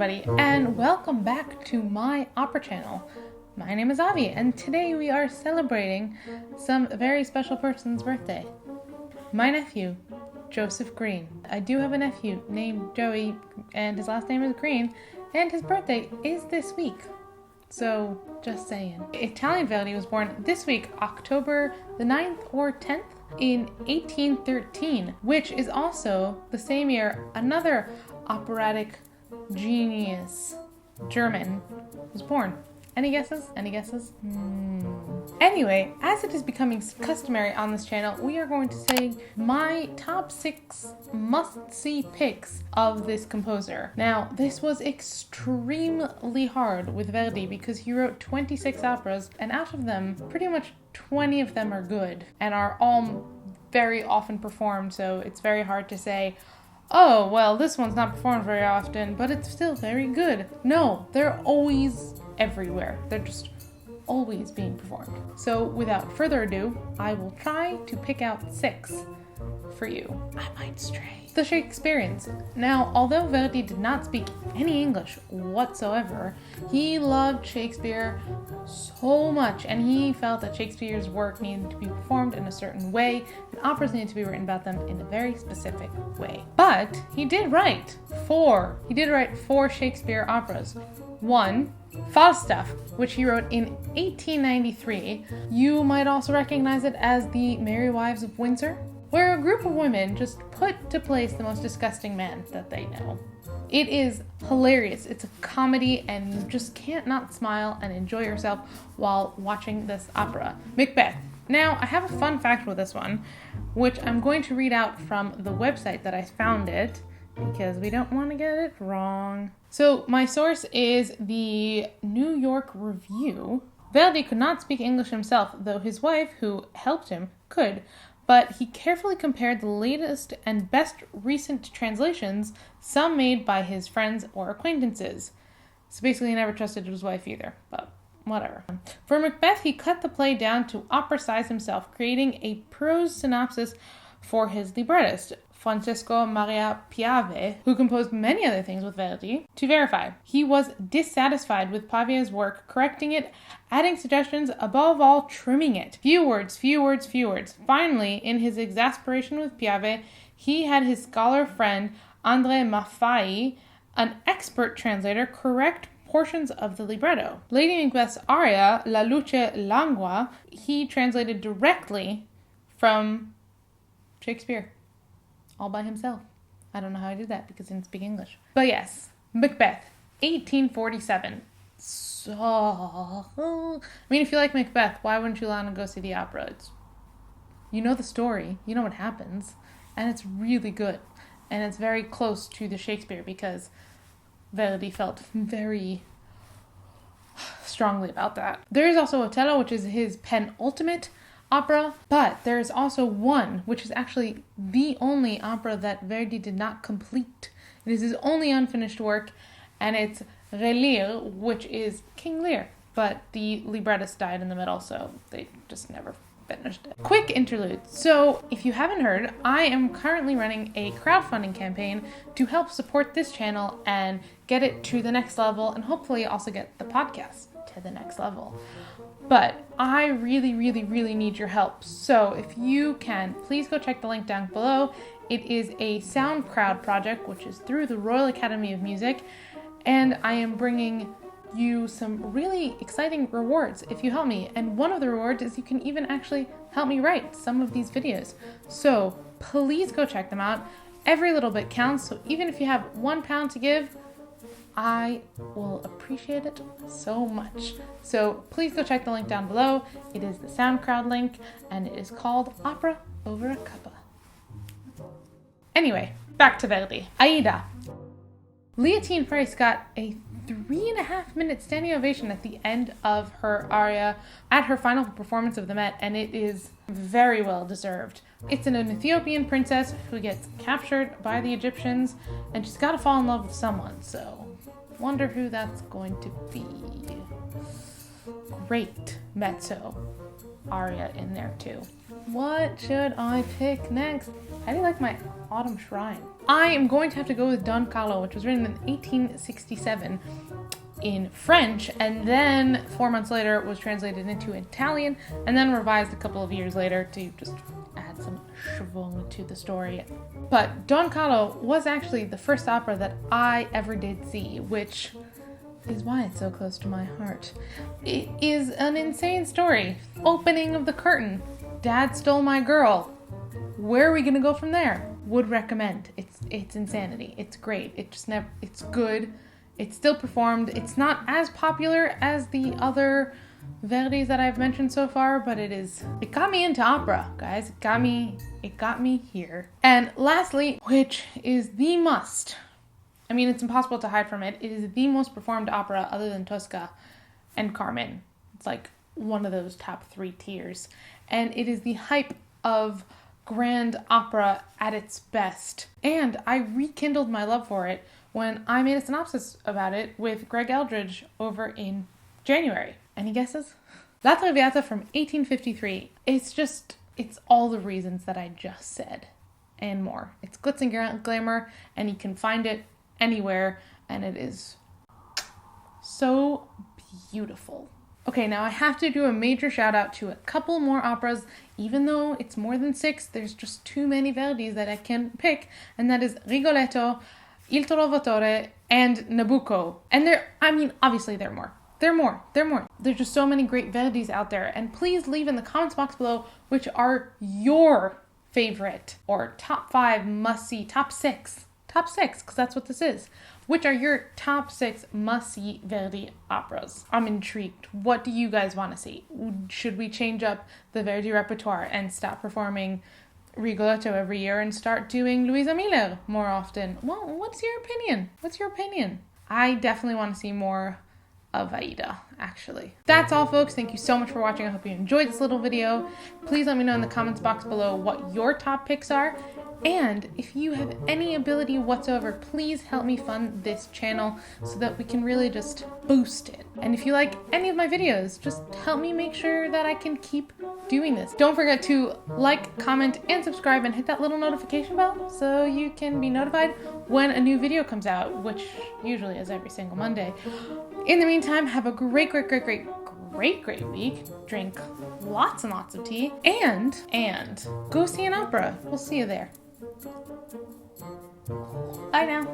everybody, and welcome back to my opera channel. My name is Avi, and today we are celebrating some very special person's birthday. My nephew, Joseph Green. I do have a nephew named Joey, and his last name is Green, and his birthday is this week. So, just saying. Italian Verdi was born this week, October the 9th or 10th in 1813, which is also the same year another operatic genius, German, was born. Any guesses? Anyway, as it is becoming customary on this channel, we are going to say my top 6 must-see picks of this composer. Now, this was extremely hard with Verdi because he wrote 26 operas, and out of them, pretty much 20 of them are good and are all very often performed, so it's very hard to say, oh, well, this one's not performed very often, but it's still very good. No, they're always everywhere. They're just always being performed. So without further ado, I will try to pick out 6 for you. I might stray. The Shakespeareans. Now, although Verdi did not speak any English whatsoever, he loved Shakespeare so much, and he felt that Shakespeare's work needed to be performed in a certain way, and operas needed to be written about them in a very specific way. But he did write 4 Shakespeare operas. 1, Falstaff, which he wrote in 1893. You might also recognize it as the Merry Wives of Windsor, where a group of women just put to place the most disgusting man that they know. It is hilarious. It's a comedy, and you just can't not smile and enjoy yourself while watching this opera. Macbeth. Now, I have a fun fact with this one, which I'm going to read out from the website that I found it, because we don't want to get it wrong. So my source is the New York Review. Verdi could not speak English himself, though his wife, who helped him, could, but he carefully compared the latest and best recent translations, some made by his friends or acquaintances. So basically he never trusted his wife either, but whatever. For Macbeth, he cut the play down to opera size himself, creating a prose synopsis for his librettist, Francesco Maria Piave, who composed many other things with Verdi, to verify. He was dissatisfied with Piave's work, correcting it, adding suggestions, above all, trimming it. Few words. Finally, in his exasperation with Piave, he had his scholar friend, André Maffei, an expert translator, correct portions of the libretto. Lady Macbeth's aria, La Luce Langua, he translated directly from Shakespeare. All by himself. I don't know how I did that because I didn't speak English. But yes, Macbeth, 1847. If you like Macbeth, why wouldn't you want to go see the opera? You know the story, you know what happens, and it's really good. And it's very close to the Shakespeare because Verdi felt very strongly about that. There is also Otello, which is his penultimate opera, but there is also one, which is actually the only opera that Verdi did not complete. It is his only unfinished work, and it's Re Lear, which is King Lear, but the librettist died in the middle, so they just never finished it. Quick interlude. So, if you haven't heard, I am currently running a crowdfunding campaign to help support this channel and get it to the next level, and hopefully also get the podcast to the next level. But I really need your help. So if you can, please go check the link down below. It is a SoundCloud project, which is through the Royal Academy of Music. And I am bringing you some really exciting rewards if you help me. And one of the rewards is you can even actually help me write some of these videos. So please go check them out. Every little bit counts. So even if you have £1 to give, I will appreciate it so much. So please go check the link down below. It is the SoundCloud link, and it is called Opera Over a Cuppa. Anyway, back to Verdi. Aida. Leontine Price got a 3.5-minute standing ovation at the end of her aria at her final performance of the Met, and it is very well deserved. It's an Ethiopian princess who gets captured by the Egyptians, and she's got to fall in love with someone, so wonder who that's going to be. Great mezzo aria in there too. What should I pick next? How do you like my Autumn Shrine? I am going to have to go with Don Carlo, which was written in 1867 in French, and then 4 months later was translated into Italian, and then revised a couple of years later to just add some schwung to the story. But Don Carlo was actually the first opera that I ever did see, which is why it's so close to my heart. It is an insane story. Opening of the curtain. Dad stole my girl. Where are we gonna go from there? Would recommend. It's insanity. It's great. It's good. It's still performed. It's not as popular as the other Verdis that I've mentioned so far, but it got me into opera, guys. It got me here. And lastly, which is the must. I mean, it's impossible to hide from it. It is the most performed opera other than Tosca and Carmen. It's like one of those top 3 tiers. And it is the hype of grand opera at its best. And I rekindled my love for it when I made a synopsis about it with Greg Eldridge over in January. Any guesses? La Traviata from 1853. It's all the reasons that I just said and more. It's glitz and glamour, and you can find it anywhere, and it is so beautiful. Okay, now I have to do a major shout out to a couple more operas. Even though it's more than 6, there's just too many Verdis that I can pick, and that is Rigoletto, Il Trovatore, and Nabucco. And obviously there are more. There are more. There's just so many great Verdis out there, and please leave in the comments box below which are your favorite, or top 5 must-see, top 6, because that's what this is. Which are your top 6 must-see Verdi operas? I'm intrigued. What do you guys want to see? Should we change up the Verdi repertoire and stop performing Rigoletto every year and start doing Luisa Miller more often? Well, what's your opinion? I definitely want to see more of Aida, actually. That's all, folks. Thank you so much for watching. I hope you enjoyed this little video. Please let me know in the comments box below what your top picks are. And if you have any ability whatsoever, please help me fund this channel so that we can really just boost it. And if you like any of my videos, just help me make sure that I can keep doing this. Don't forget to like, comment, and subscribe, and hit that little notification bell so you can be notified when a new video comes out, which usually is every single Monday. In the meantime, have a great week. Drink lots and lots of tea, and go see an opera. We'll see you there. Bye now.